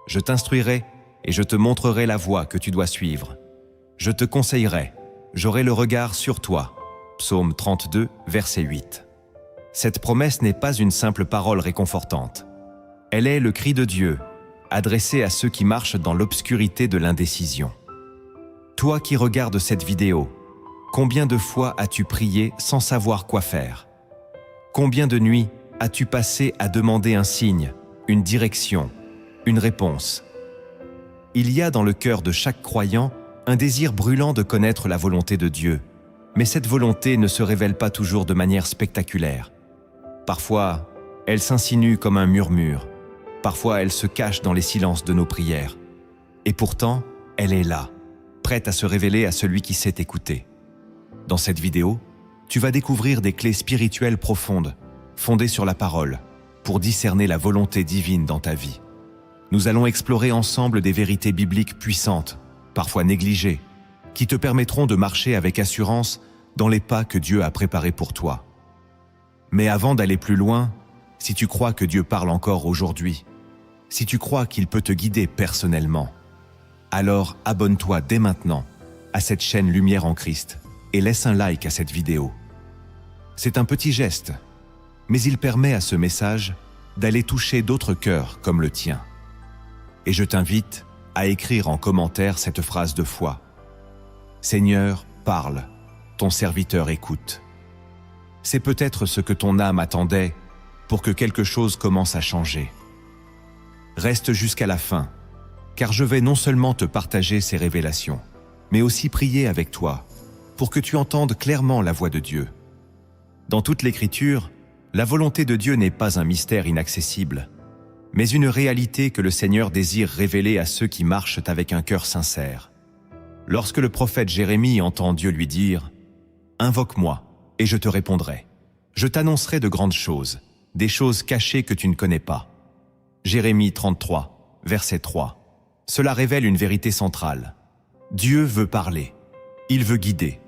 Je t'instruirai et je te montrerai la voie que tu dois suivre. Je te conseillerai, j'aurai le regard sur toi. Psaume 32, verset 8. Cette promesse n'est pas une simple parole réconfortante. Elle est le cri de Dieu, adressé à ceux qui marchent dans l'obscurité de l'indécision. Toi qui regardes cette vidéo, combien de fois as-tu prié sans savoir quoi faire? Combien de nuits as-tu passé à demander un signe, une direction, une réponse? Il y a dans le cœur de chaque croyant un désir brûlant de connaître la volonté de Dieu, mais cette volonté ne se révèle pas toujours de manière spectaculaire. Parfois, elle s'insinue comme un murmure. Parfois, elle se cache dans les silences de nos prières. Et pourtant, elle est là, prête à se révéler à celui qui sait écouter. Dans cette vidéo, tu vas découvrir des clés spirituelles profondes, fondées sur la parole, pour discerner la volonté divine dans ta vie. Nous allons explorer ensemble des vérités bibliques puissantes, parfois négligées, qui te permettront de marcher avec assurance dans les pas que Dieu a préparés pour toi. Mais avant d'aller plus loin, si tu crois que Dieu parle encore aujourd'hui, si tu crois qu'il peut te guider personnellement, alors abonne-toi dès maintenant à cette chaîne Lumière en Christ et laisse un like à cette vidéo. C'est un petit geste, mais il permet à ce message d'aller toucher d'autres cœurs comme le tien. Et je t'invite à écrire en commentaire cette phrase de foi. Seigneur, parle, ton serviteur écoute. C'est peut-être ce que ton âme attendait pour que quelque chose commence à changer. Reste jusqu'à la fin, car je vais non seulement te partager ces révélations, mais aussi prier avec toi, pour que tu entendes clairement la voix de Dieu. Dans toute l'Écriture, la volonté de Dieu n'est pas un mystère inaccessible, mais une réalité que le Seigneur désire révéler à ceux qui marchent avec un cœur sincère. Lorsque le prophète Jérémie entend Dieu lui dire « Invoque-moi, et je te répondrai. Je t'annoncerai de grandes choses, des choses cachées que tu ne connais pas. » Jérémie 33, verset 3. Cela révèle une vérité centrale. Dieu veut parler. Il veut guider.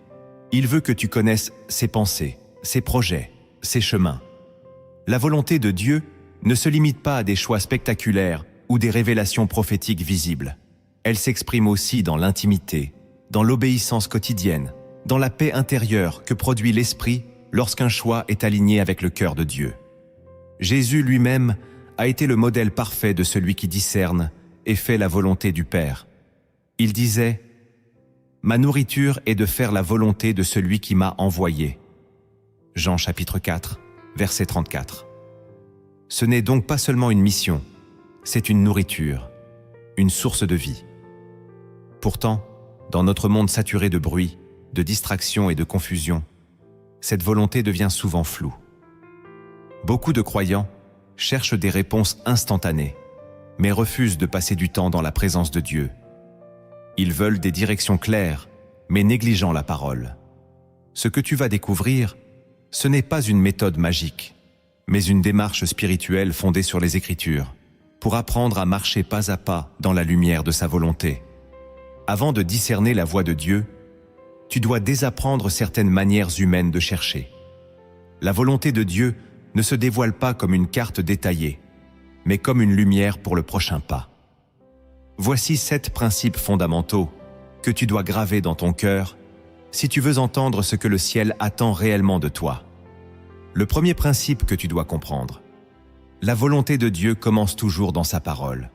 Il veut que tu connaisses ses pensées, ses projets, ses chemins. La volonté de Dieu ne se limite pas à des choix spectaculaires ou des révélations prophétiques visibles. Elle s'exprime aussi dans l'intimité, dans l'obéissance quotidienne, dans la paix intérieure que produit l'esprit lorsqu'un choix est aligné avec le cœur de Dieu. Jésus lui-même a été le modèle parfait de celui qui discerne et fait la volonté du Père. Il disait « Ma nourriture est de faire la volonté de celui qui m'a envoyé. » Jean chapitre 4, verset 34. Ce n'est donc pas seulement une mission, c'est une nourriture, une source de vie. Pourtant, dans notre monde saturé de bruit, de distractions et de confusion, cette volonté devient souvent floue. Beaucoup de croyants cherchent des réponses instantanées, mais refusent de passer du temps dans la présence de Dieu. Ils veulent des directions claires, mais négligeant la parole. Ce que tu vas découvrir, ce n'est pas une méthode magique, mais une démarche spirituelle fondée sur les Écritures, pour apprendre à marcher pas à pas dans la lumière de sa volonté. Avant de discerner la voix de Dieu, tu dois désapprendre certaines manières humaines de chercher. La volonté de Dieu ne se dévoile pas comme une carte détaillée, mais comme une lumière pour le prochain pas. Voici 7 principes fondamentaux que tu dois graver dans ton cœur si tu veux entendre ce que le ciel attend réellement de toi. Le premier principe que tu dois comprendre: la volonté de Dieu commence toujours dans sa parole.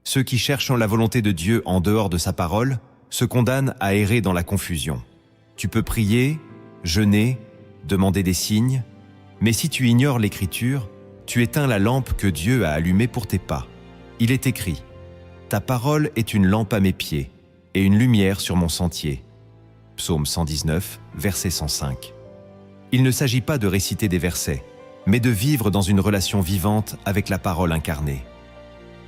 Ceux qui cherchent la volonté de Dieu en dehors de sa parole se condamnent à errer dans la confusion. Tu peux prier, jeûner, demander des signes, mais si tu ignores l'Écriture, tu éteins la lampe que Dieu a allumée pour tes pas. Il est écrit « Ta parole est une lampe à mes pieds et une lumière sur mon sentier. » Psaume 119, verset 105. Il ne s'agit pas de réciter des versets, mais de vivre dans une relation vivante avec la parole incarnée.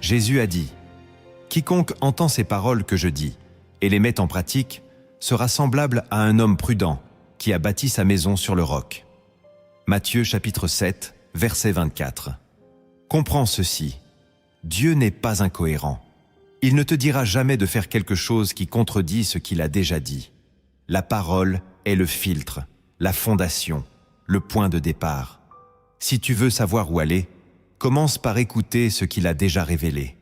Jésus a dit « Quiconque entend ces paroles que je dis et les met en pratique sera semblable à un homme prudent qui a bâti sa maison sur le roc. » Matthieu chapitre 7, verset 24. Comprends ceci, Dieu n'est pas incohérent. Il ne te dira jamais de faire quelque chose qui contredit ce qu'il a déjà dit. La parole est le filtre, la fondation, le point de départ. Si tu veux savoir où aller, commence par écouter ce qu'il a déjà révélé.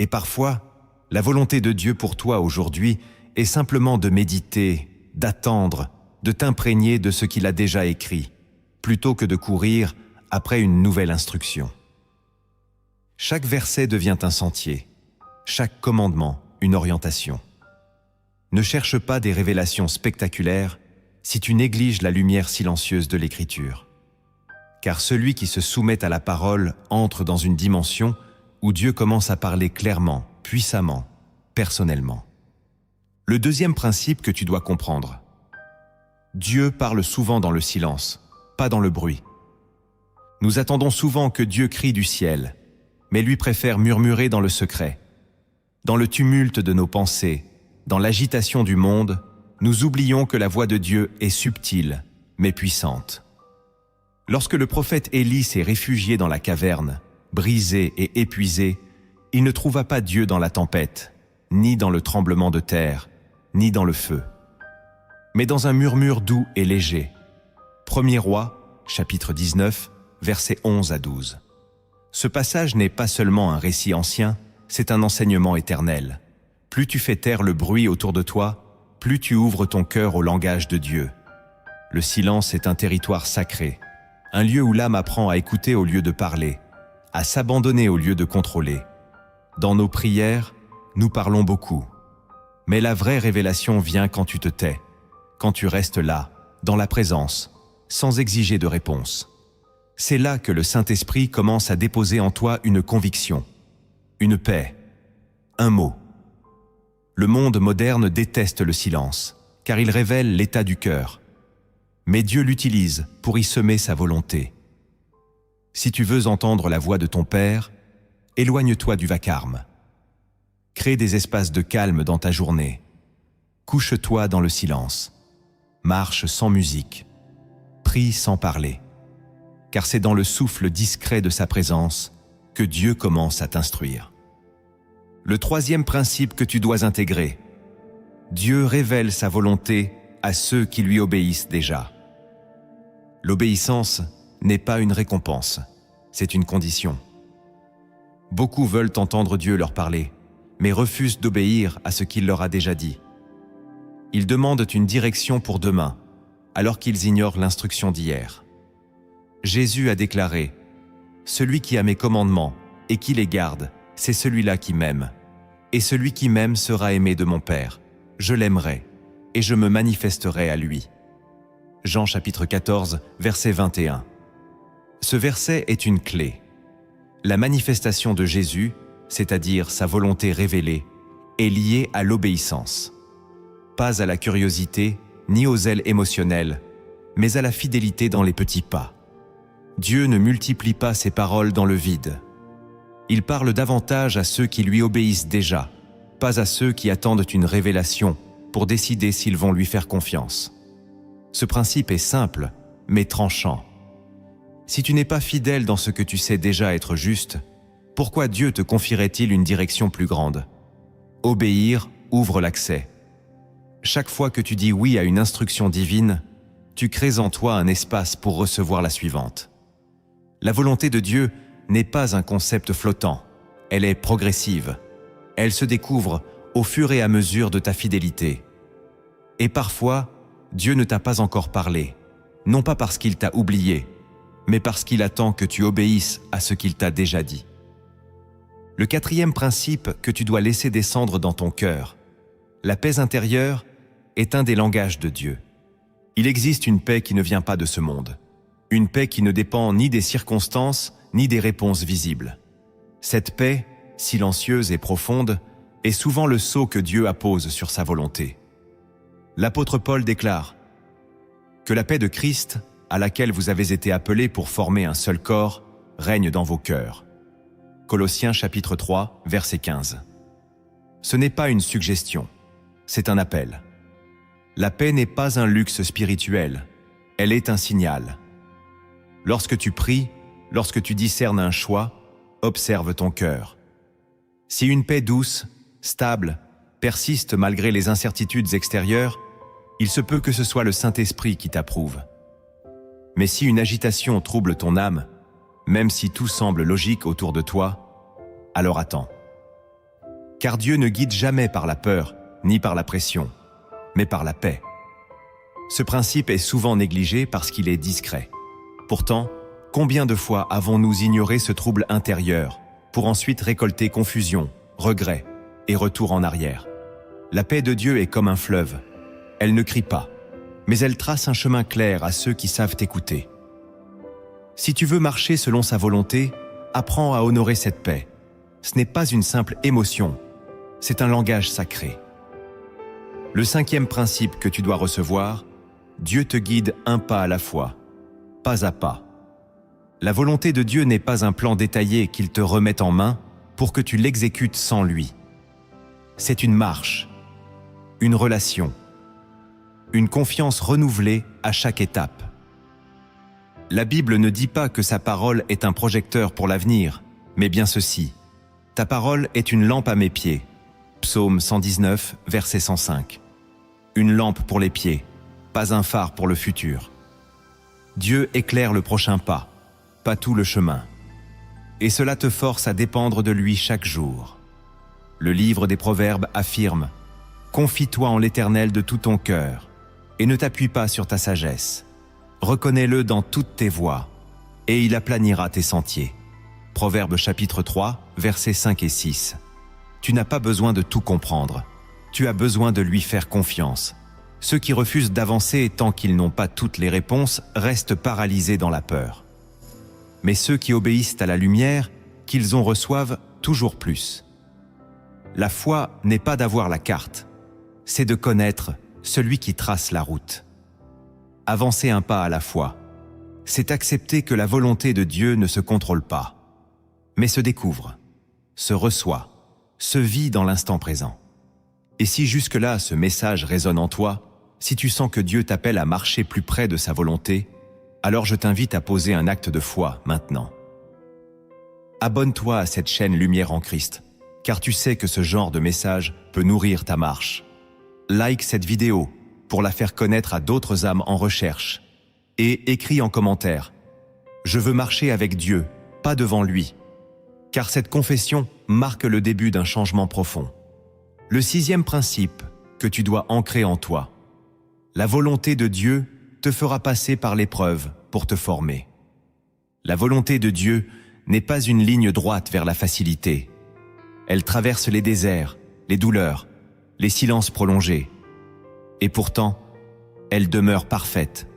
Et parfois, la volonté de Dieu pour toi aujourd'hui est simplement de méditer, d'attendre, de t'imprégner de ce qu'il a déjà écrit, plutôt que de courir après une nouvelle instruction. Chaque verset devient un sentier, chaque commandement une orientation. Ne cherche pas des révélations spectaculaires si tu négliges la lumière silencieuse de l'Écriture. Car celui qui se soumet à la parole entre dans une dimension où Dieu commence à parler clairement, puissamment, personnellement. Le deuxième principe que tu dois comprendre. Dieu parle souvent dans le silence, pas dans le bruit. Nous attendons souvent que Dieu crie du ciel, mais lui préfère murmurer dans le secret. Dans le tumulte de nos pensées, dans l'agitation du monde, nous oublions que la voix de Dieu est subtile, mais puissante. Lorsque le prophète Élie s'est réfugié dans la caverne, brisé et épuisé, il ne trouva pas Dieu dans la tempête, ni dans le tremblement de terre, ni dans le feu, mais dans un murmure doux et léger. 1er Roi, chapitre 19, versets 11 à 12. Ce passage n'est pas seulement un récit ancien, c'est un enseignement éternel. Plus tu fais taire le bruit autour de toi, plus tu ouvres ton cœur au langage de Dieu. Le silence est un territoire sacré, un lieu où l'âme apprend à écouter au lieu de parler, à s'abandonner au lieu de contrôler. Dans nos prières, nous parlons beaucoup. Mais la vraie révélation vient quand tu te tais, quand tu restes là, dans la présence, sans exiger de réponse. C'est là que le Saint-Esprit commence à déposer en toi une conviction, une paix, un mot. Le monde moderne déteste le silence, car il révèle l'état du cœur. Mais Dieu l'utilise pour y semer sa volonté. Si tu veux entendre la voix de ton Père, éloigne-toi du vacarme. Crée des espaces de calme dans ta journée. Couche-toi dans le silence. Marche sans musique. Prie sans parler. Car c'est dans le souffle discret de sa présence que Dieu commence à t'instruire. Le troisième principe que tu dois intégrer. Dieu révèle sa volonté à ceux qui lui obéissent déjà. L'obéissance n'est pas une récompense, c'est une condition. Beaucoup veulent entendre Dieu leur parler, mais refusent d'obéir à ce qu'il leur a déjà dit. Ils demandent une direction pour demain, alors qu'ils ignorent l'instruction d'hier. Jésus a déclaré « Celui qui a mes commandements et qui les garde, c'est celui-là qui m'aime. Et celui qui m'aime sera aimé de mon Père. Je l'aimerai, et je me manifesterai à lui. » Jean chapitre 14, verset 21. Ce verset est une clé. La manifestation de Jésus, c'est-à-dire sa volonté révélée, est liée à l'obéissance. Pas à la curiosité, ni au zèle émotionnel, mais à la fidélité dans les petits pas. Dieu ne multiplie pas ses paroles dans le vide. Il parle davantage à ceux qui lui obéissent déjà, pas à ceux qui attendent une révélation pour décider s'ils vont lui faire confiance. Ce principe est simple, mais tranchant. Si tu n'es pas fidèle dans ce que tu sais déjà être juste, pourquoi Dieu te confierait-il une direction plus grande? Obéir ouvre l'accès. Chaque fois que tu dis oui à une instruction divine, tu crées en toi un espace pour recevoir la suivante. La volonté de Dieu n'est pas un concept flottant, elle est progressive. Elle se découvre au fur et à mesure de ta fidélité. Et parfois, Dieu ne t'a pas encore parlé, non pas parce qu'il t'a oublié, mais parce qu'il attend que tu obéisses à ce qu'il t'a déjà dit. Le quatrième principe que tu dois laisser descendre dans ton cœur, la paix intérieure, est un des langages de Dieu. Il existe une paix qui ne vient pas de ce monde, une paix qui ne dépend ni des circonstances, ni des réponses visibles. Cette paix, silencieuse et profonde, est souvent le sceau que Dieu appose sur sa volonté. L'apôtre Paul déclare « Que la paix de Christ, à laquelle vous avez été appelés pour former un seul corps, règne dans vos cœurs. » Colossiens chapitre 3, verset 15. Ce n'est pas une suggestion, c'est un appel. La paix n'est pas un luxe spirituel, elle est un signal. Lorsque tu pries, lorsque tu discernes un choix, observe ton cœur. Si une paix douce, stable, persiste malgré les incertitudes extérieures, il se peut que ce soit le Saint-Esprit qui t'approuve. Mais si une agitation trouble ton âme, même si tout semble logique autour de toi, alors attends. Car Dieu ne guide jamais par la peur, ni par la pression, mais par la paix. Ce principe est souvent négligé parce qu'il est discret. Pourtant, combien de fois avons-nous ignoré ce trouble intérieur pour ensuite récolter confusion, regret et retour en arrière? La paix de Dieu est comme un fleuve. Elle ne crie pas, mais elle trace un chemin clair à ceux qui savent écouter. Si tu veux marcher selon sa volonté, apprends à honorer cette paix. Ce n'est pas une simple émotion, c'est un langage sacré. Le 5e principe que tu dois recevoir, Dieu te guide un pas à la fois, pas à pas. La volonté de Dieu n'est pas un plan détaillé qu'il te remet en main pour que tu l'exécutes sans lui. C'est une marche, une relation, une confiance renouvelée à chaque étape. La Bible ne dit pas que sa parole est un projecteur pour l'avenir, mais bien ceci. Ta parole est une lampe à mes pieds. Psaume 119, verset 105. Une lampe pour les pieds, pas un phare pour le futur. Dieu éclaire le prochain pas, pas tout le chemin. Et cela te force à dépendre de lui chaque jour. Le livre des Proverbes affirme « Confie-toi en l'Éternel de tout ton cœur, et ne t'appuie pas sur ta sagesse. Reconnais-le dans toutes tes voies, et il aplanira tes sentiers. » Proverbes chapitre 3, versets 5 et 6. Tu n'as pas besoin de tout comprendre. Tu as besoin de lui faire confiance. Ceux qui refusent d'avancer tant qu'ils n'ont pas toutes les réponses restent paralysés dans la peur. Mais ceux qui obéissent à la lumière, qu'ils en reçoivent toujours plus. La foi n'est pas d'avoir la carte, c'est de connaître celui qui trace la route. Avancer un pas à la fois, c'est accepter que la volonté de Dieu ne se contrôle pas, mais se découvre, se reçoit, se vit dans l'instant présent. Et si jusque-là ce message résonne en toi, si tu sens que Dieu t'appelle à marcher plus près de sa volonté, alors je t'invite à poser un acte de foi maintenant. Abonne-toi à cette chaîne Lumière en Christ, car tu sais que ce genre de message peut nourrir ta marche. Like cette vidéo pour la faire connaître à d'autres âmes en recherche. Et écris en commentaire « Je veux marcher avec Dieu, pas devant lui », car cette confession marque le début d'un changement profond. Le 6e principe que tu dois ancrer en toi. La volonté de Dieu te fera passer par l'épreuve pour te former. La volonté de Dieu n'est pas une ligne droite vers la facilité. Elle traverse les déserts, les douleurs, les silences prolongés. Et pourtant, elle demeure parfaite.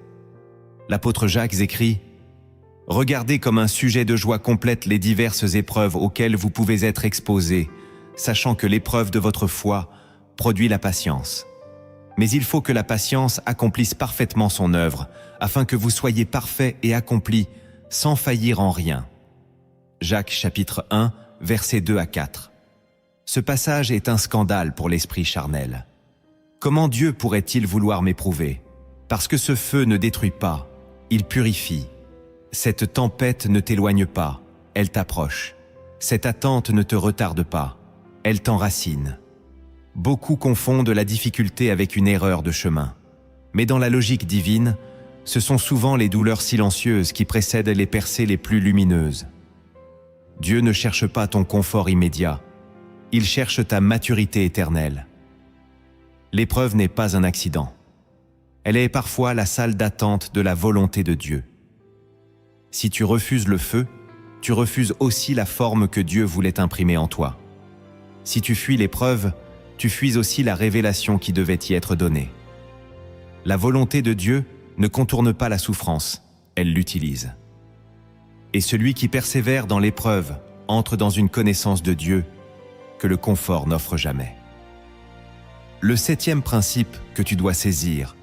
L'apôtre Jacques écrit « Regardez comme un sujet de joie complète les diverses épreuves auxquelles vous pouvez être exposés, sachant que l'épreuve de votre foi produit la patience. Mais il faut que la patience accomplisse parfaitement son œuvre, afin que vous soyez parfaits et accomplis, sans faillir en rien. » Jacques chapitre 1, versets 2 à 4. Ce passage est un scandale pour l'esprit charnel. Comment Dieu pourrait-il vouloir m'éprouver? Parce que ce feu ne détruit pas, il purifie. Cette tempête ne t'éloigne pas, elle t'approche. Cette attente ne te retarde pas, elle t'enracine. Beaucoup confondent la difficulté avec une erreur de chemin. Mais dans la logique divine, ce sont souvent les douleurs silencieuses qui précèdent les percées les plus lumineuses. Dieu ne cherche pas ton confort immédiat, il cherche ta maturité éternelle. L'épreuve n'est pas un accident. Elle est parfois la salle d'attente de la volonté de Dieu. Si tu refuses le feu, tu refuses aussi la forme que Dieu voulait imprimer en toi. Si tu fuis l'épreuve, tu fuis aussi la révélation qui devait y être donnée. La volonté de Dieu ne contourne pas la souffrance, elle l'utilise. Et celui qui persévère dans l'épreuve entre dans une connaissance de Dieu que le confort n'offre jamais. Le 7e principe que tu dois saisir,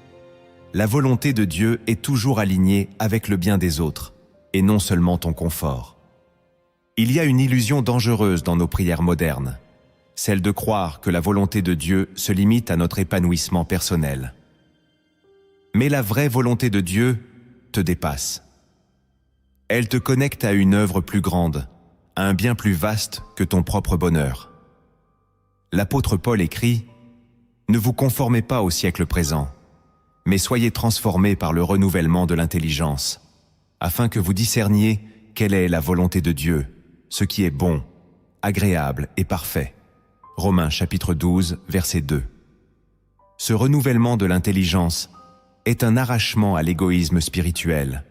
la volonté de Dieu est toujours alignée avec le bien des autres, et non seulement ton confort. Il y a une illusion dangereuse dans nos prières modernes, celle de croire que la volonté de Dieu se limite à notre épanouissement personnel. Mais la vraie volonté de Dieu te dépasse. Elle te connecte à une œuvre plus grande, à un bien plus vaste que ton propre bonheur. L'apôtre Paul écrit « Ne vous conformez pas au siècle présent, mais soyez transformés par le renouvellement de l'intelligence, afin que vous discerniez quelle est la volonté de Dieu, ce qui est bon, agréable et parfait. » Romains chapitre 12, verset 2. Ce renouvellement de l'intelligence est un arrachement à l'égoïsme spirituel,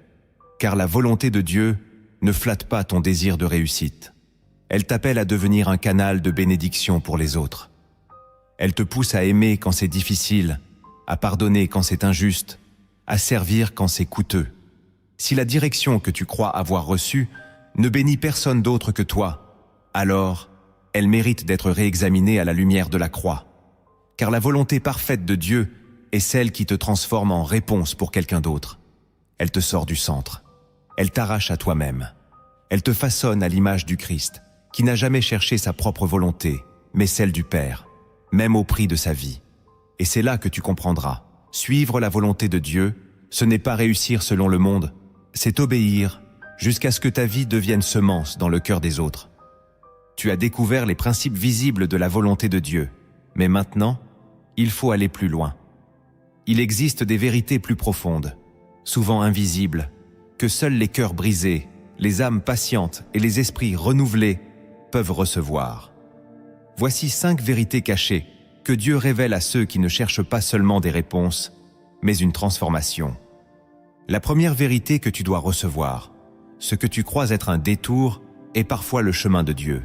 car la volonté de Dieu ne flatte pas ton désir de réussite. Elle t'appelle à devenir un canal de bénédiction pour les autres. Elle te pousse à aimer quand c'est difficile, à pardonner quand c'est injuste, à servir quand c'est coûteux. Si la direction que tu crois avoir reçue ne bénit personne d'autre que toi, alors elle mérite d'être réexaminée à la lumière de la croix. Car la volonté parfaite de Dieu est celle qui te transforme en réponse pour quelqu'un d'autre. Elle te sort du centre. Elle t'arrache à toi-même. Elle te façonne à l'image du Christ, qui n'a jamais cherché sa propre volonté, mais celle du Père, même au prix de sa vie. Et c'est là que tu comprendras. Suivre la volonté de Dieu, ce n'est pas réussir selon le monde, c'est obéir jusqu'à ce que ta vie devienne semence dans le cœur des autres. Tu as découvert les principes visibles de la volonté de Dieu, mais maintenant, il faut aller plus loin. Il existe des vérités plus profondes, souvent invisibles, que seuls les cœurs brisés, les âmes patientes et les esprits renouvelés peuvent recevoir. Voici 5 vérités cachées que Dieu révèle à ceux qui ne cherchent pas seulement des réponses, mais une transformation. La première vérité que tu dois recevoir, ce que tu crois être un détour, est parfois le chemin de Dieu.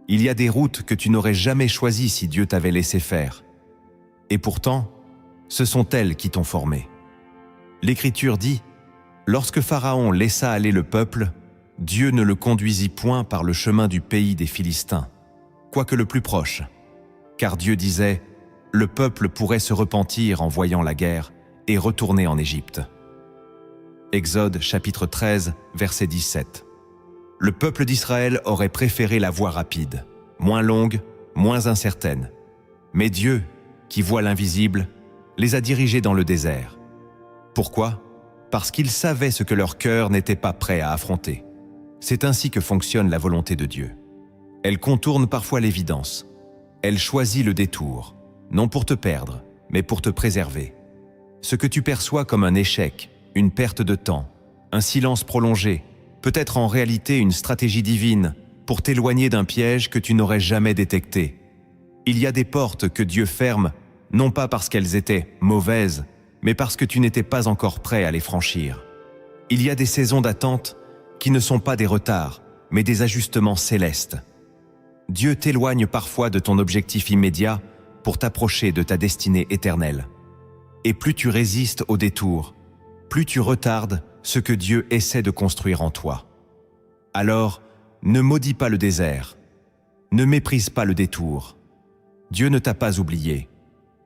Il y a des routes que tu n'aurais jamais choisies si Dieu t'avait laissé faire. Et pourtant, ce sont elles qui t'ont formé. L'Écriture dit, « Lorsque Pharaon laissa aller le peuple, Dieu ne le conduisit point par le chemin du pays des Philistins, quoique le plus proche. Car Dieu disait, « Le peuple pourrait se repentir en voyant la guerre et retourner en Égypte. » Exode chapitre 13, verset 17. Le peuple d'Israël aurait préféré la voie rapide, moins longue, moins incertaine. Mais Dieu, qui voit l'invisible, les a dirigés dans le désert. Pourquoi ? Parce qu'ils savaient ce que leur cœur n'était pas prêt à affronter. C'est ainsi que fonctionne la volonté de Dieu. Elle contourne parfois l'évidence. Elle choisit le détour, non pour te perdre, mais pour te préserver. Ce que tu perçois comme un échec, une perte de temps, un silence prolongé, peut être en réalité une stratégie divine pour t'éloigner d'un piège que tu n'aurais jamais détecté. Il y a des portes que Dieu ferme, non pas parce qu'elles étaient mauvaises, mais parce que tu n'étais pas encore prêt à les franchir. Il y a des saisons d'attente qui ne sont pas des retards, mais des ajustements célestes. Dieu t'éloigne parfois de ton objectif immédiat pour t'approcher de ta destinée éternelle. Et plus tu résistes au détour, plus tu retardes ce que Dieu essaie de construire en toi. Alors, ne maudis pas le désert, ne méprise pas le détour. Dieu ne t'a pas oublié,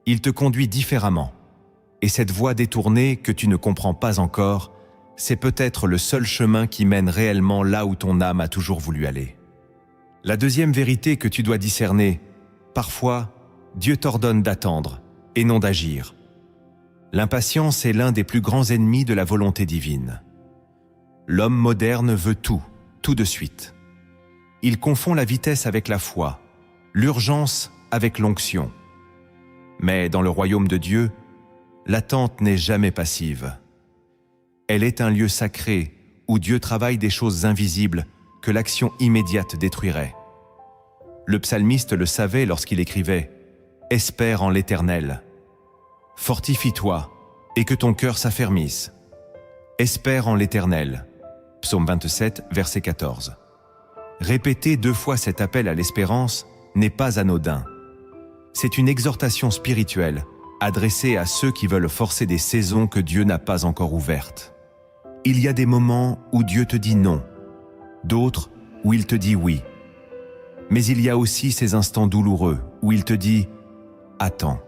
il te conduit différemment. Et cette voie détournée que tu ne comprends pas encore, c'est peut-être le seul chemin qui mène réellement là où ton âme a toujours voulu aller. La deuxième vérité que tu dois discerner, parfois, Dieu t'ordonne d'attendre et non d'agir. L'impatience est l'un des plus grands ennemis de la volonté divine. L'homme moderne veut tout de suite. Il confond la vitesse avec la foi, l'urgence avec l'onction. Mais dans le royaume de Dieu, l'attente n'est jamais passive. Elle est un lieu sacré où Dieu travaille des choses invisibles que l'action immédiate détruirait. Le psalmiste le savait lorsqu'il écrivait « Espère en l'Éternel ». Fortifie-toi et que ton cœur s'affermisse. Espère en l'Éternel. Psaume 27, verset 14. Répéter 2 fois cet appel à l'espérance n'est pas anodin. C'est une exhortation spirituelle adressée à ceux qui veulent forcer des saisons que Dieu n'a pas encore ouvertes. Il y a des moments où Dieu te dit non, d'autres où il te dit oui. Mais il y a aussi ces instants douloureux où il te dit « Attends ».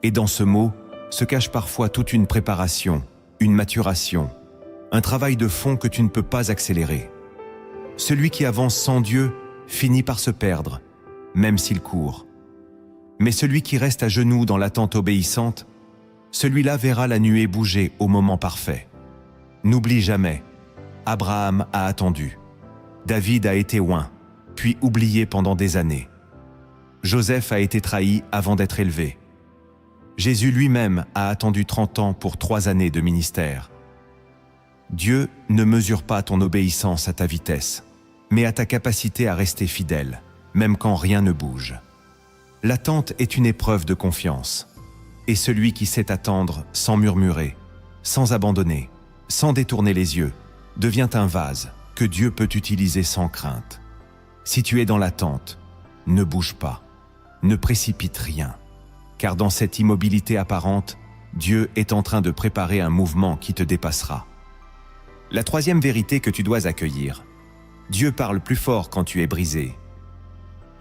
Et dans ce mot se cache parfois toute une préparation, une maturation, un travail de fond que tu ne peux pas accélérer. Celui qui avance sans Dieu finit par se perdre, même s'il court. Mais celui qui reste à genoux dans l'attente obéissante, celui-là verra la nuée bouger au moment parfait. N'oublie jamais, Abraham a attendu, David a été oint, puis oublié pendant des années. Joseph a été trahi avant d'être élevé. Jésus lui-même a attendu 30 ans pour 3 années de ministère. Dieu ne mesure pas ton obéissance à ta vitesse, mais à ta capacité à rester fidèle, même quand rien ne bouge. L'attente est une épreuve de confiance. Et celui qui sait attendre sans murmurer, sans abandonner, sans détourner les yeux, devient un vase que Dieu peut utiliser sans crainte. Si tu es dans l'attente, ne bouge pas, ne précipite rien, car dans cette immobilité apparente, Dieu est en train de préparer un mouvement qui te dépassera. La troisième vérité que tu dois accueillir: Dieu parle plus fort quand tu es brisé.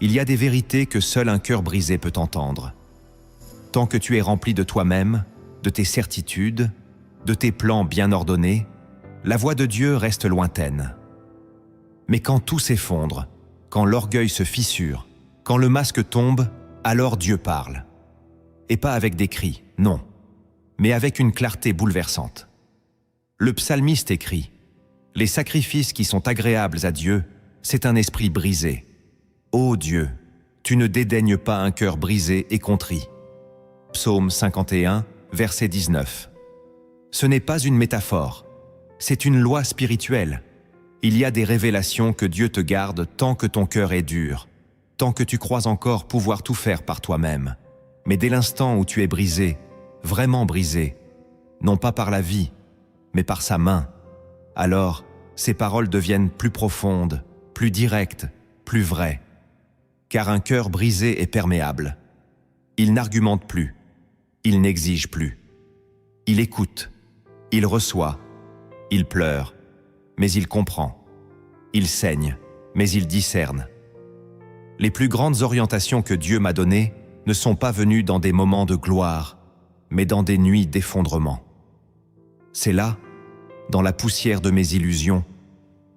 Il y a des vérités que seul un cœur brisé peut entendre. Tant que tu es rempli de toi-même, de tes certitudes, de tes plans bien ordonnés, la voix de Dieu reste lointaine. Mais quand tout s'effondre, quand l'orgueil se fissure, quand le masque tombe, alors Dieu parle. Et pas avec des cris, non, mais avec une clarté bouleversante. Le psalmiste écrit: « Les sacrifices qui sont agréables à Dieu, c'est un esprit brisé. Ô Dieu, tu ne dédaignes pas un cœur brisé et contrit. » Psaume 51, verset 19. Ce n'est pas une métaphore, c'est une loi spirituelle. Il y a des révélations que Dieu te garde tant que ton cœur est dur, tant que tu crois encore pouvoir tout faire par toi-même. Mais dès l'instant où tu es brisé, vraiment brisé, non pas par la vie, mais par sa main, alors ces paroles deviennent plus profondes, plus directes, plus vraies. Car un cœur brisé est perméable. Il n'argumente plus, il n'exige plus. Il écoute, il reçoit, il pleure, mais il comprend. Il saigne, mais il discerne. Les plus grandes orientations que Dieu m'a données ne sont pas venues dans des moments de gloire, mais dans des nuits d'effondrement. C'est là, dans la poussière de mes illusions,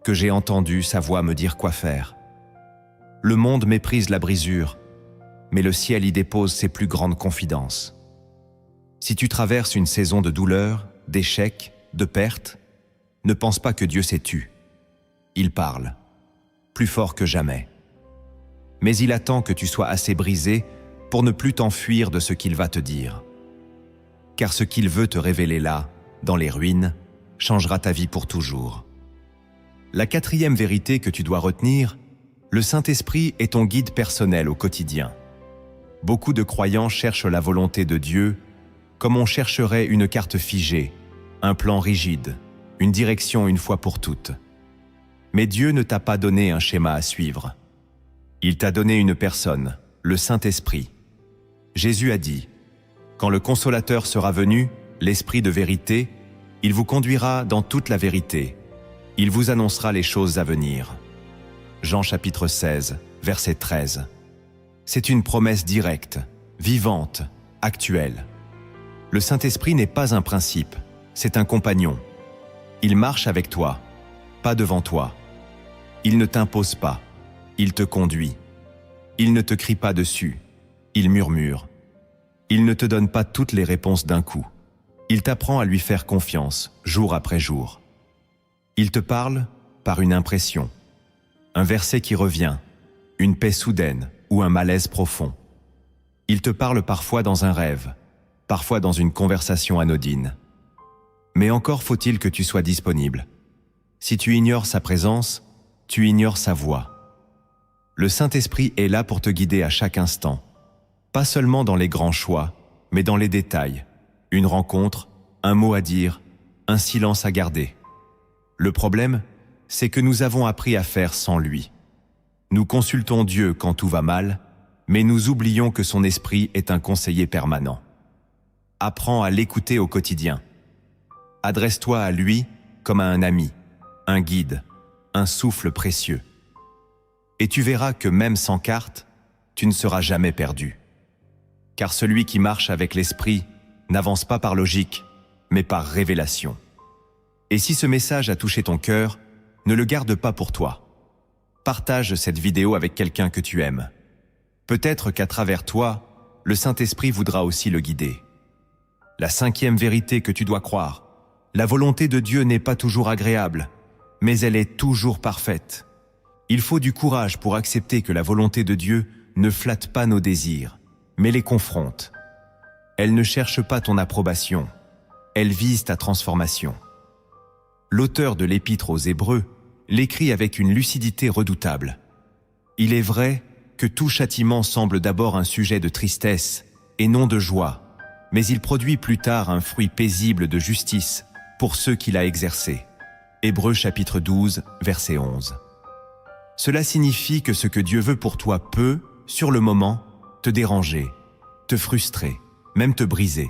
que j'ai entendu sa voix me dire quoi faire. Le monde méprise la brisure, mais le ciel y dépose ses plus grandes confidences. Si tu traverses une saison de douleur, d'échecs, de pertes, ne pense pas que Dieu s'est tu. Il parle, plus fort que jamais. Mais il attend que tu sois assez brisé pour ne plus t'enfuir de ce qu'il va te dire. Car ce qu'il veut te révéler là, dans les ruines, changera ta vie pour toujours. La quatrième vérité que tu dois retenir: le Saint-Esprit est ton guide personnel au quotidien. Beaucoup de croyants cherchent la volonté de Dieu comme on chercherait une carte figée, un plan rigide, une direction une fois pour toutes. Mais Dieu ne t'a pas donné un schéma à suivre. Il t'a donné une personne, le Saint-Esprit. Jésus a dit: « Quand le Consolateur sera venu, l'Esprit de vérité, il vous conduira dans toute la vérité. Il vous annoncera les choses à venir. » Jean chapitre 16, verset 13. C'est une promesse directe, vivante, actuelle. Le Saint-Esprit n'est pas un principe, c'est un compagnon. Il marche avec toi, pas devant toi. Il ne t'impose pas, il te conduit. Il ne te crie pas dessus, il murmure. Il ne te donne pas toutes les réponses d'un coup. Il t'apprend à lui faire confiance, jour après jour. Il te parle par une impression, un verset qui revient, une paix soudaine ou un malaise profond. Il te parle parfois dans un rêve, parfois dans une conversation anodine. Mais encore faut-il que tu sois disponible. Si tu ignores sa présence, tu ignores sa voix. Le Saint-Esprit est là pour te guider à chaque instant, pas seulement dans les grands choix, mais dans les détails. Une rencontre, un mot à dire, un silence à garder. Le problème, c'est que nous avons appris à faire sans lui. Nous consultons Dieu quand tout va mal, mais nous oublions que son esprit est un conseiller permanent. Apprends à l'écouter au quotidien. Adresse-toi à lui comme à un ami, un guide, un souffle précieux. Et tu verras que même sans carte, tu ne seras jamais perdu. Car celui qui marche avec l'esprit n'avance pas par logique, mais par révélation. Et si ce message a touché ton cœur, ne le garde pas pour toi. Partage cette vidéo avec quelqu'un que tu aimes. Peut-être qu'à travers toi, le Saint-Esprit voudra aussi le guider. La cinquième vérité que tu dois croire: la volonté de Dieu n'est pas toujours agréable, mais elle est toujours parfaite. Il faut du courage pour accepter que la volonté de Dieu ne flatte pas nos désirs, mais les confronte. Elle ne cherche pas ton approbation, elle vise ta transformation. L'auteur de l'Épître aux Hébreux l'écrit avec une lucidité redoutable. Il est vrai que tout châtiment semble d'abord un sujet de tristesse et non de joie, mais il produit plus tard un fruit paisible de justice pour ceux qu'il a exercés. Hébreux chapitre 12, verset 11. Cela signifie que ce que Dieu veut pour toi peut, sur le moment, te déranger, te frustrer, même te briser.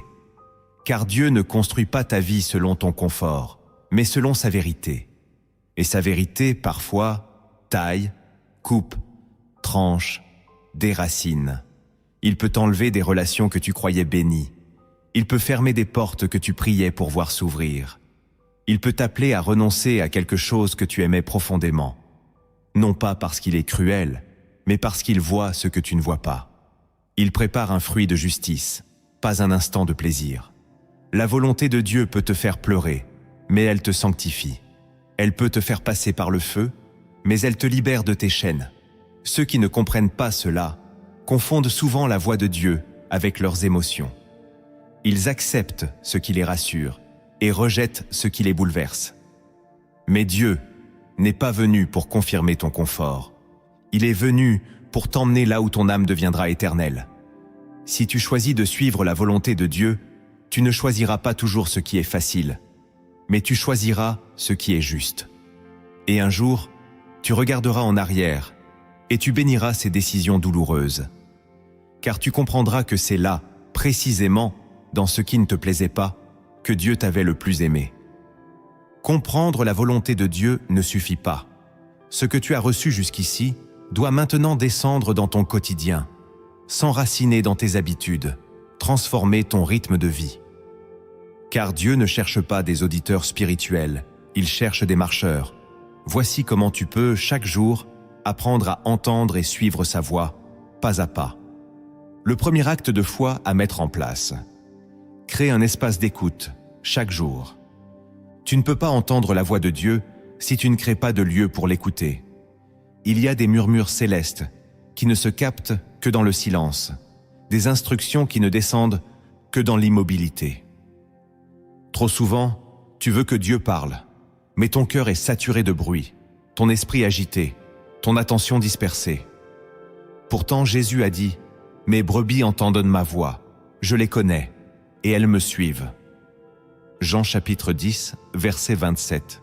Car Dieu ne construit pas ta vie selon ton confort, mais selon sa vérité. Et sa vérité, parfois, taille, coupe, tranche, déracine. Il peut t'enlever des relations que tu croyais bénies. Il peut fermer des portes que tu priais pour voir s'ouvrir. Il peut t'appeler à renoncer à quelque chose que tu aimais profondément. Non pas parce qu'il est cruel, mais parce qu'il voit ce que tu ne vois pas. Il prépare un fruit de justice, pas un instant de plaisir. La volonté de Dieu peut te faire pleurer, mais elle te sanctifie. Elle peut te faire passer par le feu, mais elle te libère de tes chaînes. Ceux qui ne comprennent pas cela confondent souvent la voix de Dieu avec leurs émotions. Ils acceptent ce qui les rassure et rejettent ce qui les bouleverse. Mais Dieu n'est pas venu pour confirmer ton confort. Il est venu pour t'emmener là où ton âme deviendra éternelle. Si tu choisis de suivre la volonté de Dieu, tu ne choisiras pas toujours ce qui est facile, mais tu choisiras ce qui est juste. Et un jour, tu regarderas en arrière et tu béniras ces décisions douloureuses. Car tu comprendras que c'est là, précisément, dans ce qui ne te plaisait pas, que Dieu t'avait le plus aimé. Comprendre la volonté de Dieu ne suffit pas. Ce que tu as reçu jusqu'ici doit maintenant descendre dans ton quotidien, s'enraciner dans tes habitudes, transformer ton rythme de vie. Car Dieu ne cherche pas des auditeurs spirituels, il cherche des marcheurs. Voici comment tu peux, chaque jour, apprendre à entendre et suivre sa voix, pas à pas. Le premier acte de foi à mettre en place. Crée un espace d'écoute, chaque jour. Tu ne peux pas entendre la voix de Dieu si tu ne crées pas de lieu pour l'écouter. Il y a des murmures célestes qui ne se captent que dans le silence, des instructions qui ne descendent que dans l'immobilité. Trop souvent, tu veux que Dieu parle, mais ton cœur est saturé de bruit, ton esprit agité, ton attention dispersée. Pourtant, Jésus a dit « Mes brebis entendent ma voix, je les connais, et elles me suivent. » Jean chapitre 10, verset 27.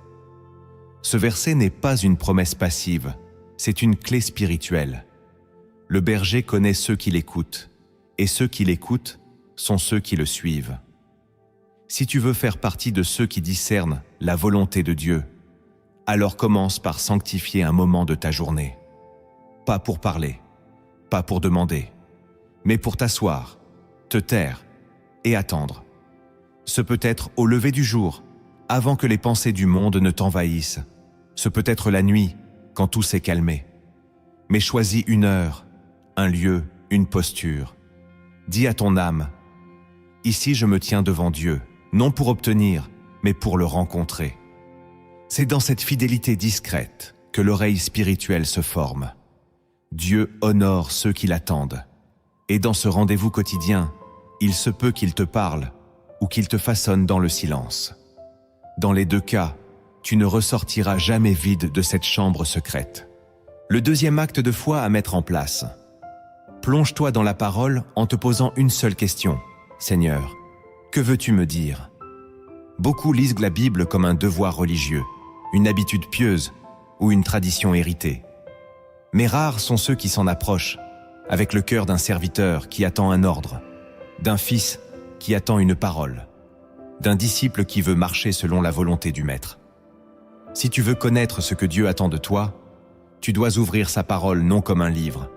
Ce verset n'est pas une promesse passive, c'est une clé spirituelle. Le berger connaît ceux qui l'écoutent, et ceux qui l'écoutent sont ceux qui le suivent. Si tu veux faire partie de ceux qui discernent la volonté de Dieu, alors commence par sanctifier un moment de ta journée. Pas pour parler, pas pour demander, mais pour t'asseoir, te taire et attendre. Ce peut être au lever du jour, avant que les pensées du monde ne t'envahissent. Ce peut être la nuit, quand tout s'est calmé. Mais choisis une heure, un lieu, une posture. Dis à ton âme, « Ici je me tiens devant Dieu, non pour obtenir, mais pour le rencontrer. » C'est dans cette fidélité discrète que l'oreille spirituelle se forme. Dieu honore ceux qui l'attendent. Et dans ce rendez-vous quotidien, il se peut qu'il te parle ou qu'il te façonne dans le silence. Dans les deux cas, tu ne ressortiras jamais vide de cette chambre secrète. Le deuxième acte de foi à mettre en place. Plonge-toi dans la parole en te posant une seule question. Seigneur, que veux-tu me dire? Beaucoup lisent la Bible comme un devoir religieux, une habitude pieuse ou une tradition héritée. Mais rares sont ceux qui s'en approchent, avec le cœur d'un serviteur qui attend un ordre, d'un fils qui attend une parole, d'un disciple qui veut marcher selon la volonté du Maître. Si tu veux connaître ce que Dieu attend de toi, tu dois ouvrir sa parole non comme un livre,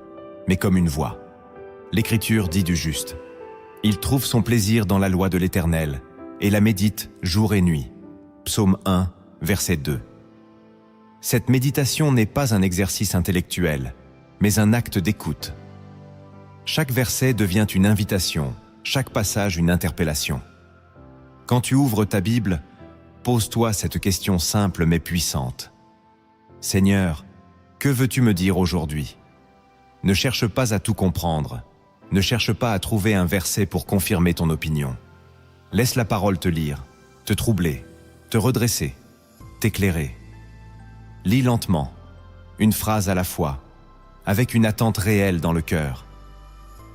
mais comme une voix. L'Écriture dit du juste. Il trouve son plaisir dans la loi de l'Éternel et la médite jour et nuit. Psaume 1, verset 2. Cette méditation n'est pas un exercice intellectuel, mais un acte d'écoute. Chaque verset devient une invitation, chaque passage une interpellation. Quand tu ouvres ta Bible, pose-toi cette question simple mais puissante. Seigneur, que veux-tu me dire aujourd'hui? Ne cherche pas à tout comprendre. Ne cherche pas à trouver un verset pour confirmer ton opinion. Laisse la parole te lire, te troubler, te redresser, t'éclairer. Lis lentement, une phrase à la fois, avec une attente réelle dans le cœur.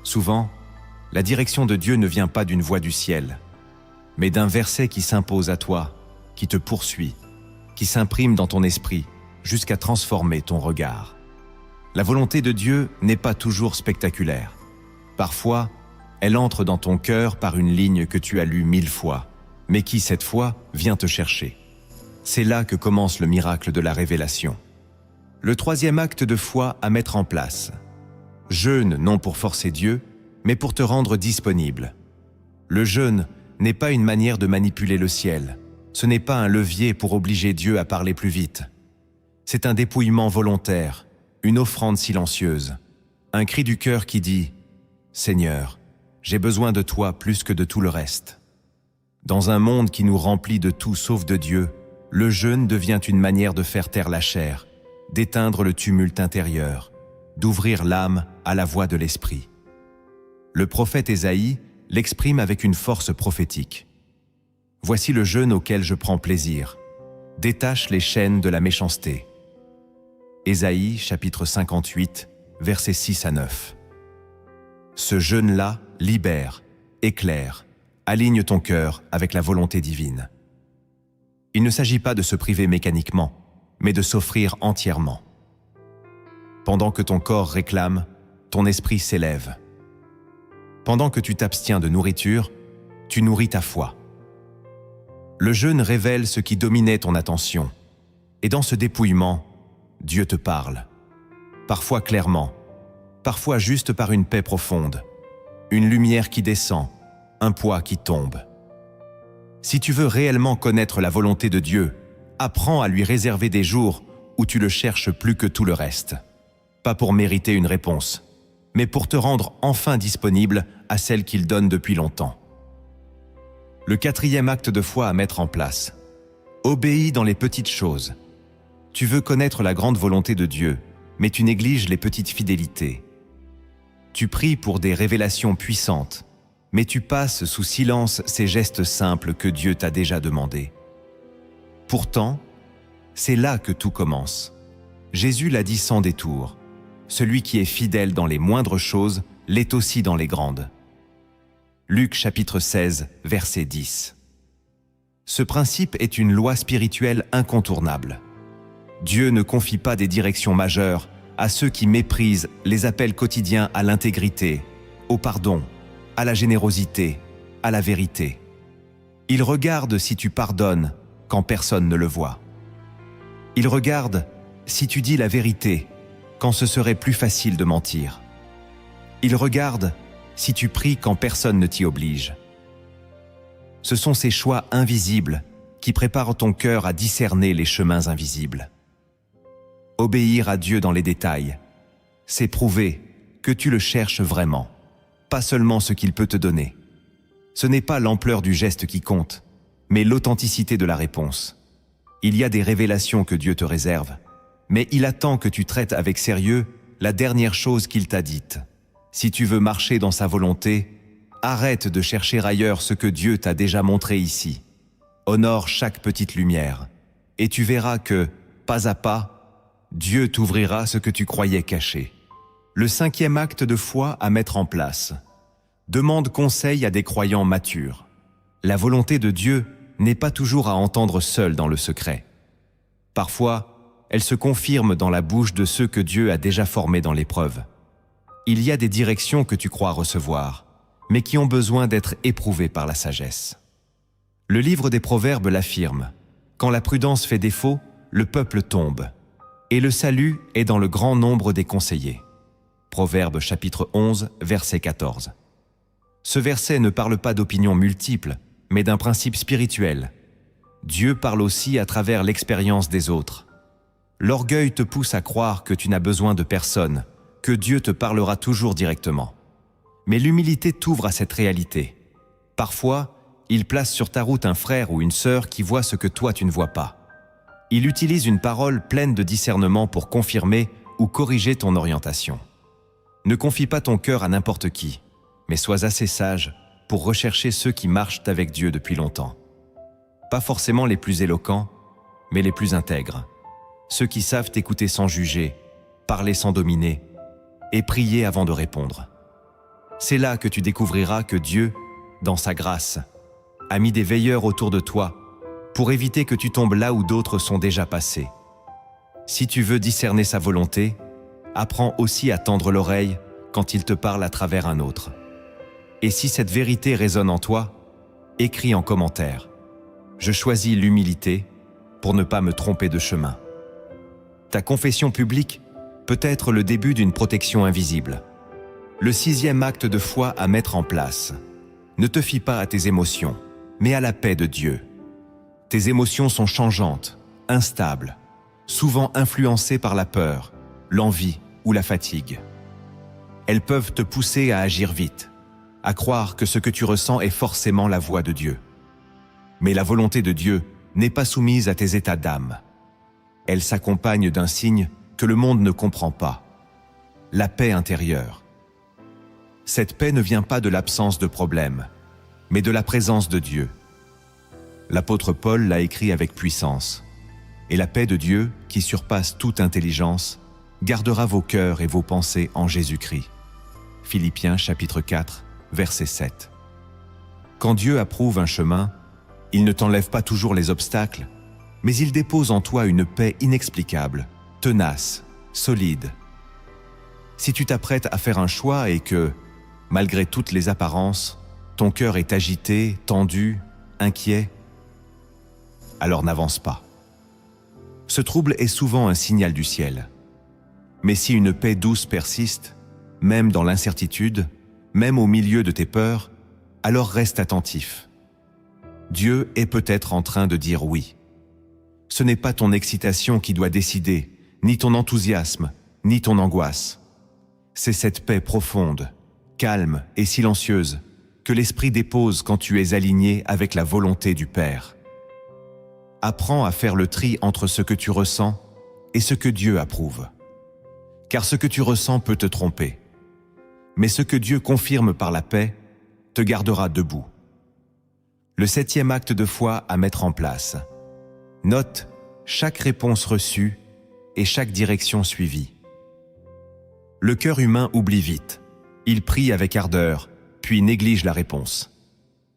Souvent, la direction de Dieu ne vient pas d'une voix du ciel, mais d'un verset qui s'impose à toi, qui te poursuit, qui s'imprime dans ton esprit jusqu'à transformer ton regard. La volonté de Dieu n'est pas toujours spectaculaire. Parfois, elle entre dans ton cœur par une ligne que tu as lue 1000 fois, mais qui, cette fois, vient te chercher. C'est là que commence le miracle de la révélation. Le troisième acte de foi à mettre en place. Jeûne non pour forcer Dieu, mais pour te rendre disponible. Le jeûne n'est pas une manière de manipuler le ciel. Ce n'est pas un levier pour obliger Dieu à parler plus vite. C'est un dépouillement volontaire, une offrande silencieuse, un cri du cœur qui dit « Seigneur, j'ai besoin de toi plus que de tout le reste ». Dans un monde qui nous remplit de tout sauf de Dieu, le jeûne devient une manière de faire taire la chair, d'éteindre le tumulte intérieur, d'ouvrir l'âme à la voix de l'esprit. Le prophète Ésaïe l'exprime avec une force prophétique. « Voici le jeûne auquel je prends plaisir. Détache les chaînes de la méchanceté. » Ésaïe, chapitre 58, versets 6 à 9. Ce jeûne-là libère, éclaire, aligne ton cœur avec la volonté divine. Il ne s'agit pas de se priver mécaniquement, mais de s'offrir entièrement. Pendant que ton corps réclame, ton esprit s'élève. Pendant que tu t'abstiens de nourriture, tu nourris ta foi. Le jeûne révèle ce qui dominait ton attention, et dans ce dépouillement, Dieu te parle. Parfois clairement, parfois juste par une paix profonde, une lumière qui descend, un poids qui tombe. Si tu veux réellement connaître la volonté de Dieu, apprends à lui réserver des jours où tu le cherches plus que tout le reste. Pas pour mériter une réponse, mais pour te rendre enfin disponible à celle qu'il donne depuis longtemps. Le quatrième acte de foi à mettre en place. Obéis dans les petites choses. Tu veux connaître la grande volonté de Dieu, mais tu négliges les petites fidélités. Tu pries pour des révélations puissantes, mais tu passes sous silence ces gestes simples que Dieu t'a déjà demandés. Pourtant, c'est là que tout commence. Jésus l'a dit sans détour. Celui qui est fidèle dans les moindres choses l'est aussi dans les grandes. Luc chapitre 16, verset 10. Ce principe est une loi spirituelle incontournable. Dieu ne confie pas des directions majeures à ceux qui méprisent les appels quotidiens à l'intégrité, au pardon, à la générosité, à la vérité. Il regarde si tu pardonnes quand personne ne le voit. Il regarde si tu dis la vérité quand ce serait plus facile de mentir. Il regarde si tu pries quand personne ne t'y oblige. Ce sont ces choix invisibles qui préparent ton cœur à discerner les chemins invisibles. Obéir à Dieu dans les détails, c'est prouver que tu le cherches vraiment, pas seulement ce qu'il peut te donner. Ce n'est pas l'ampleur du geste qui compte, mais l'authenticité de la réponse. Il y a des révélations que Dieu te réserve, mais il attend que tu traites avec sérieux la dernière chose qu'il t'a dite. Si tu veux marcher dans sa volonté, arrête de chercher ailleurs ce que Dieu t'a déjà montré ici. Honore chaque petite lumière, et tu verras que, pas à pas, Dieu t'ouvrira ce que tu croyais caché. Le cinquième acte de foi à mettre en place. Demande conseil à des croyants matures. La volonté de Dieu n'est pas toujours à entendre seule dans le secret. Parfois, elle se confirme dans la bouche de ceux que Dieu a déjà formés dans l'épreuve. Il y a des directions que tu crois recevoir, mais qui ont besoin d'être éprouvées par la sagesse. Le livre des Proverbes l'affirme. Quand la prudence fait défaut, le peuple tombe. Et le salut est dans le grand nombre des conseillers. Proverbes chapitre 11, verset 14. Ce verset ne parle pas d'opinions multiples, mais d'un principe spirituel. Dieu parle aussi à travers l'expérience des autres. L'orgueil te pousse à croire que tu n'as besoin de personne, que Dieu te parlera toujours directement. Mais l'humilité t'ouvre à cette réalité. Parfois, il place sur ta route un frère ou une sœur qui voit ce que toi tu ne vois pas. Il utilise une parole pleine de discernement pour confirmer ou corriger ton orientation. Ne confie pas ton cœur à n'importe qui, mais sois assez sage pour rechercher ceux qui marchent avec Dieu depuis longtemps. Pas forcément les plus éloquents, mais les plus intègres. Ceux qui savent t'écouter sans juger, parler sans dominer et prier avant de répondre. C'est là que tu découvriras que Dieu, dans sa grâce, a mis des veilleurs autour de toi pour éviter que tu tombes là où d'autres sont déjà passés. Si tu veux discerner sa volonté, apprends aussi à tendre l'oreille quand il te parle à travers un autre. Et si cette vérité résonne en toi, écris en commentaire. Je choisis l'humilité pour ne pas me tromper de chemin. Ta confession publique peut être le début d'une protection invisible. Le 6e acte de foi à mettre en place. Ne te fie pas à tes émotions, mais à la paix de Dieu. Tes émotions sont changeantes, instables, souvent influencées par la peur, l'envie ou la fatigue. Elles peuvent te pousser à agir vite, à croire que ce que tu ressens est forcément la voix de Dieu. Mais la volonté de Dieu n'est pas soumise à tes états d'âme. Elle s'accompagne d'un signe que le monde ne comprend pas, la paix intérieure. Cette paix ne vient pas de l'absence de problème, mais de la présence de Dieu. L'apôtre Paul l'a écrit avec puissance. Et la paix de Dieu, qui surpasse toute intelligence, gardera vos cœurs et vos pensées en Jésus-Christ. Philippiens chapitre 4, verset 7. Quand Dieu approuve un chemin, il ne t'enlève pas toujours les obstacles, mais il dépose en toi une paix inexplicable, tenace, solide. Si tu t'apprêtes à faire un choix et que, malgré toutes les apparences, ton cœur est agité, tendu, inquiet, alors n'avance pas. Ce trouble est souvent un signal du ciel. Mais si une paix douce persiste, même dans l'incertitude, même au milieu de tes peurs, alors reste attentif. Dieu est peut-être en train de dire oui. Ce n'est pas ton excitation qui doit décider, ni ton enthousiasme, ni ton angoisse. C'est cette paix profonde, calme et silencieuse que l'Esprit dépose quand tu es aligné avec la volonté du Père. Apprends à faire le tri entre ce que tu ressens et ce que Dieu approuve. Car ce que tu ressens peut te tromper. Mais ce que Dieu confirme par la paix te gardera debout. Le 7e acte de foi à mettre en place. Note chaque réponse reçue et chaque direction suivie. Le cœur humain oublie vite. Il prie avec ardeur, puis néglige la réponse.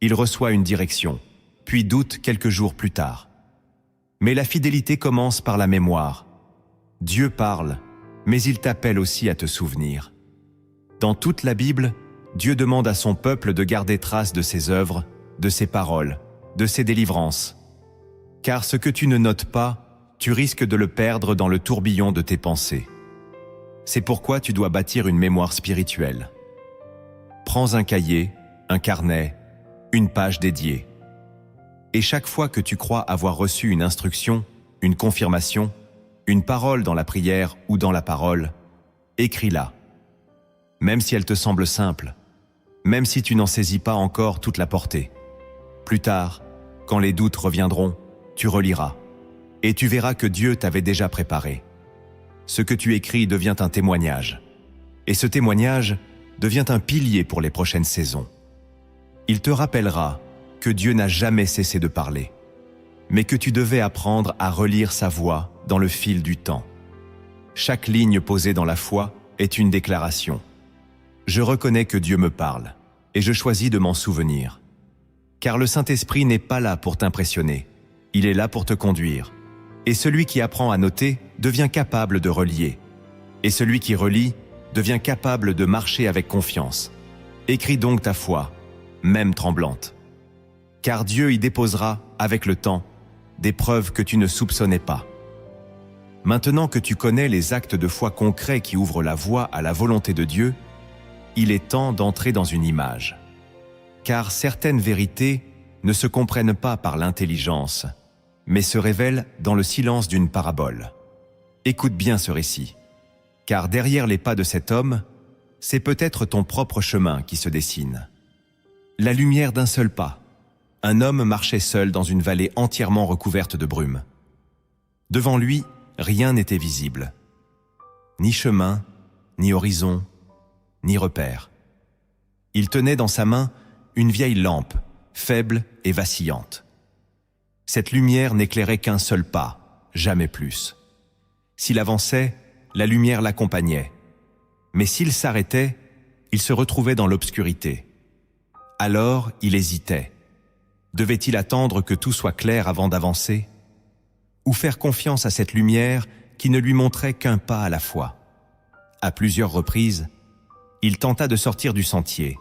Il reçoit une direction, puis doute quelques jours plus tard. Mais la fidélité commence par la mémoire. Dieu parle, mais il t'appelle aussi à te souvenir. Dans toute la Bible, Dieu demande à son peuple de garder trace de ses œuvres, de ses paroles, de ses délivrances. Car ce que tu ne notes pas, tu risques de le perdre dans le tourbillon de tes pensées. C'est pourquoi tu dois bâtir une mémoire spirituelle. Prends un cahier, un carnet, une page dédiée. Et chaque fois que tu crois avoir reçu une instruction, une confirmation, une parole dans la prière ou dans la parole, écris-la. Même si elle te semble simple, même si tu n'en saisis pas encore toute la portée. Plus tard, quand les doutes reviendront, tu reliras, et tu verras que Dieu t'avait déjà préparé. Ce que tu écris devient un témoignage, et ce témoignage devient un pilier pour les prochaines saisons. Il te rappellera que Dieu n'a jamais cessé de parler, mais que tu devais apprendre à relire sa voix dans le fil du temps. Chaque ligne posée dans la foi est une déclaration. Je reconnais que Dieu me parle, et je choisis de m'en souvenir. Car le Saint-Esprit n'est pas là pour t'impressionner, il est là pour te conduire. Et celui qui apprend à noter devient capable de relier. Et celui qui relie devient capable de marcher avec confiance. Écris donc ta foi, même tremblante. Car Dieu y déposera, avec le temps, des preuves que tu ne soupçonnais pas. Maintenant que tu connais les actes de foi concrets qui ouvrent la voie à la volonté de Dieu, il est temps d'entrer dans une image. Car certaines vérités ne se comprennent pas par l'intelligence, mais se révèlent dans le silence d'une parabole. Écoute bien ce récit, car derrière les pas de cet homme, c'est peut-être ton propre chemin qui se dessine. La lumière d'un seul pas. Un homme marchait seul dans une vallée entièrement recouverte de brume. Devant lui, rien n'était visible. Ni chemin, ni horizon, ni repère. Il tenait dans sa main une vieille lampe, faible et vacillante. Cette lumière n'éclairait qu'un seul pas, jamais plus. S'il avançait, la lumière l'accompagnait. Mais s'il s'arrêtait, il se retrouvait dans l'obscurité. Alors, il hésitait. Devait-il attendre que tout soit clair avant d'avancer? Ou faire confiance à cette lumière qui ne lui montrait qu'un pas à la fois? À plusieurs reprises, il tenta de sortir du sentier,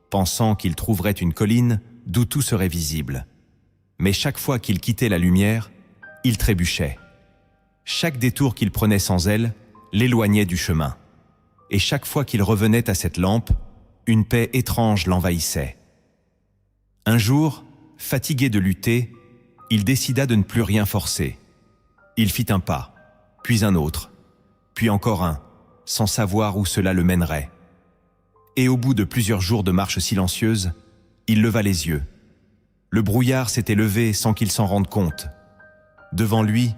pensant qu'il trouverait une colline d'où tout serait visible. Mais chaque fois qu'il quittait la lumière, il trébuchait. Chaque détour qu'il prenait sans elle l'éloignait du chemin. Et chaque fois qu'il revenait à cette lampe, une paix étrange l'envahissait. Un jour, fatigué de lutter, il décida de ne plus rien forcer. Il fit un pas, puis un autre, puis encore un, sans savoir où cela le mènerait. Et au bout de plusieurs jours de marche silencieuse, il leva les yeux. Le brouillard s'était levé sans qu'il s'en rende compte. Devant lui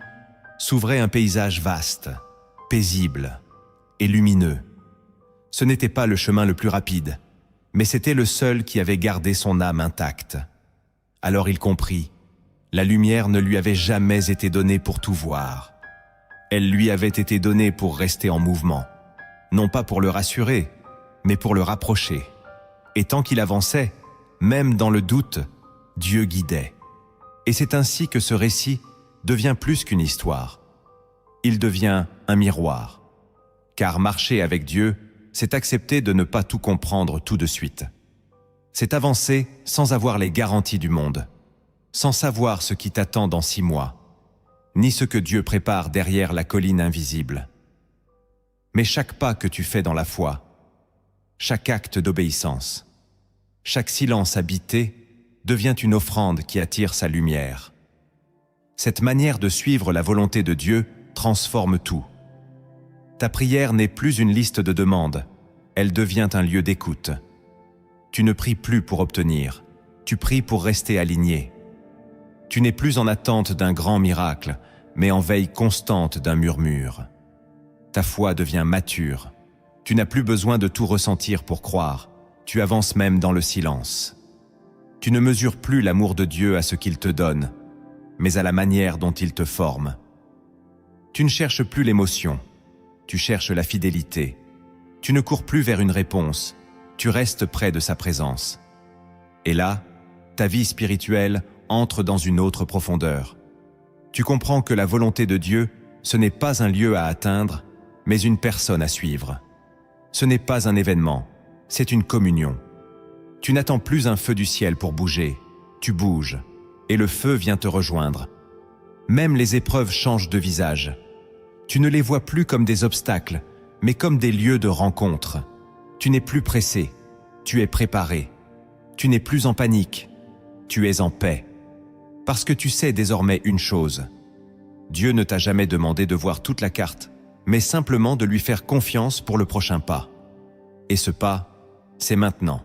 s'ouvrait un paysage vaste, paisible et lumineux. Ce n'était pas le chemin le plus rapide, mais c'était le seul qui avait gardé son âme intacte. Alors il comprit, la lumière ne lui avait jamais été donnée pour tout voir. Elle lui avait été donnée pour rester en mouvement, non pas pour le rassurer, mais pour le rapprocher. Et tant qu'il avançait, même dans le doute, Dieu guidait. Et c'est ainsi que ce récit devient plus qu'une histoire. Il devient un miroir. Car marcher avec Dieu, c'est accepter de ne pas tout comprendre tout de suite. C'est avancer sans avoir les garanties du monde, sans savoir ce qui t'attend dans 6 mois, ni ce que Dieu prépare derrière la colline invisible. Mais chaque pas que tu fais dans la foi, chaque acte d'obéissance, chaque silence habité devient une offrande qui attire sa lumière. Cette manière de suivre la volonté de Dieu transforme tout. Ta prière n'est plus une liste de demandes, elle devient un lieu d'écoute. Tu ne pries plus pour obtenir, tu pries pour rester aligné. Tu n'es plus en attente d'un grand miracle, mais en veille constante d'un murmure. Ta foi devient mature. Tu n'as plus besoin de tout ressentir pour croire, tu avances même dans le silence. Tu ne mesures plus l'amour de Dieu à ce qu'il te donne, mais à la manière dont il te forme. Tu ne cherches plus l'émotion, tu cherches la fidélité. Tu ne cours plus vers une réponse, tu restes près de sa présence. Et là, ta vie spirituelle entre dans une autre profondeur. Tu comprends que la volonté de Dieu, ce n'est pas un lieu à atteindre, mais une personne à suivre. Ce n'est pas un événement, c'est une communion. Tu n'attends plus un feu du ciel pour bouger, tu bouges, et le feu vient te rejoindre. Même les épreuves changent de visage. Tu ne les vois plus comme des obstacles, mais comme des lieux de rencontre. Tu n'es plus pressé, tu es préparé. Tu n'es plus en panique, tu es en paix. Parce que tu sais désormais une chose. Dieu ne t'a jamais demandé de voir toute la carte, mais simplement de lui faire confiance pour le prochain pas. Et ce pas, c'est maintenant.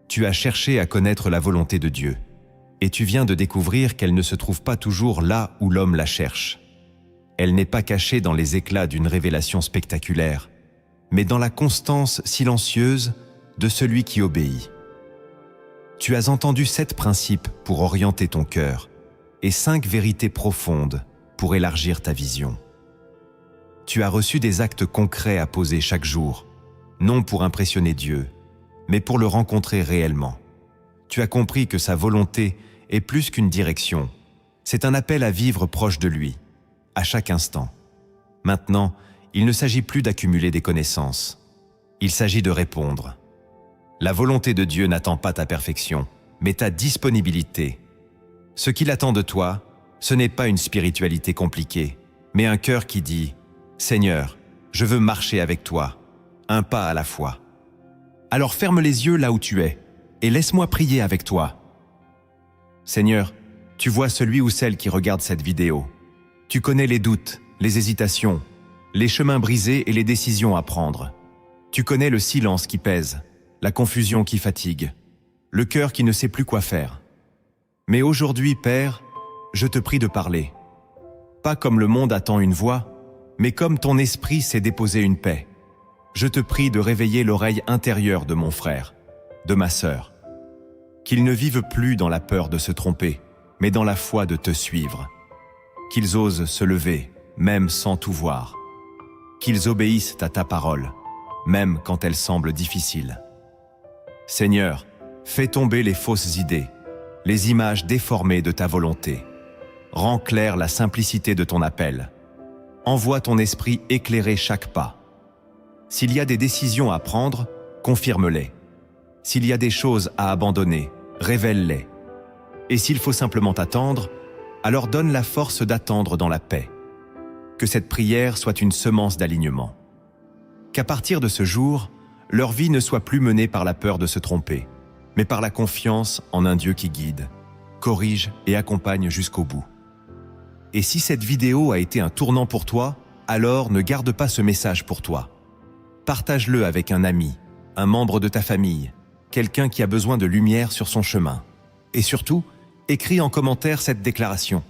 Tu as cherché à connaître la volonté de Dieu, et tu viens de découvrir qu'elle ne se trouve pas toujours là où l'homme la cherche. Elle n'est pas cachée dans les éclats d'une révélation spectaculaire, mais dans la constance silencieuse de celui qui obéit. Tu as entendu 7 principes pour orienter ton cœur et 5 vérités profondes pour élargir ta vision. Tu as reçu des actes concrets à poser chaque jour, non pour impressionner Dieu, mais pour le rencontrer réellement. Tu as compris que sa volonté est plus qu'une direction, c'est un appel à vivre proche de lui, à chaque instant. Maintenant, il ne s'agit plus d'accumuler des connaissances, il s'agit de répondre. La volonté de Dieu n'attend pas ta perfection, mais ta disponibilité. Ce qu'il attend de toi, ce n'est pas une spiritualité compliquée, mais un cœur qui dit « Seigneur, je veux marcher avec toi, un pas à la fois. » Alors ferme les yeux là où tu es, et laisse-moi prier avec toi. Seigneur, tu vois celui ou celle qui regarde cette vidéo. Tu connais les doutes, les hésitations, les chemins brisés et les décisions à prendre. Tu connais le silence qui pèse, la confusion qui fatigue, le cœur qui ne sait plus quoi faire. Mais aujourd'hui, Père, je te prie de parler. Pas comme le monde attend une voix, mais comme ton esprit sait déposer une paix. Je te prie de réveiller l'oreille intérieure de mon frère, de ma sœur. Qu'ils ne vivent plus dans la peur de se tromper, mais dans la foi de te suivre. Qu'ils osent se lever, même sans tout voir. Qu'ils obéissent à ta parole, même quand elles semblent difficiles. Seigneur, fais tomber les fausses idées, les images déformées de ta volonté. Rends claire la simplicité de ton appel. Envoie ton esprit éclairer chaque pas. S'il y a des décisions à prendre, confirme-les. S'il y a des choses à abandonner, révèle-les. Et s'il faut simplement attendre, alors donne la force d'attendre dans la paix. Que cette prière soit une semence d'alignement. Qu'à partir de ce jour, leur vie ne soit plus menée par la peur de se tromper, mais par la confiance en un Dieu qui guide, corrige et accompagne jusqu'au bout. Et si cette vidéo a été un tournant pour toi, alors ne garde pas ce message pour toi. Partage-le avec un ami, un membre de ta famille, quelqu'un qui a besoin de lumière sur son chemin. Et surtout, écris en commentaire cette déclaration.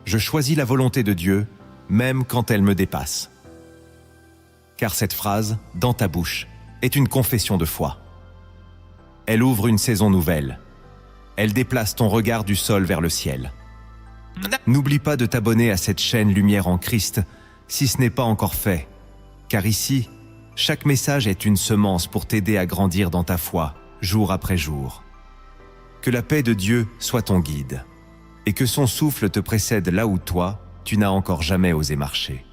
Je choisis la volonté de Dieu, même quand elle me dépasse. Car cette phrase, dans ta bouche, est une confession de foi. Elle ouvre une saison nouvelle. Elle déplace ton regard du sol vers le ciel. N'oublie pas de t'abonner à cette chaîne Lumière en Christ si ce n'est pas encore fait, car ici, chaque message est une semence pour t'aider à grandir dans ta foi, jour après jour. Que la paix de Dieu soit ton guide, et que son souffle te précède là où toi, tu n'as encore jamais osé marcher.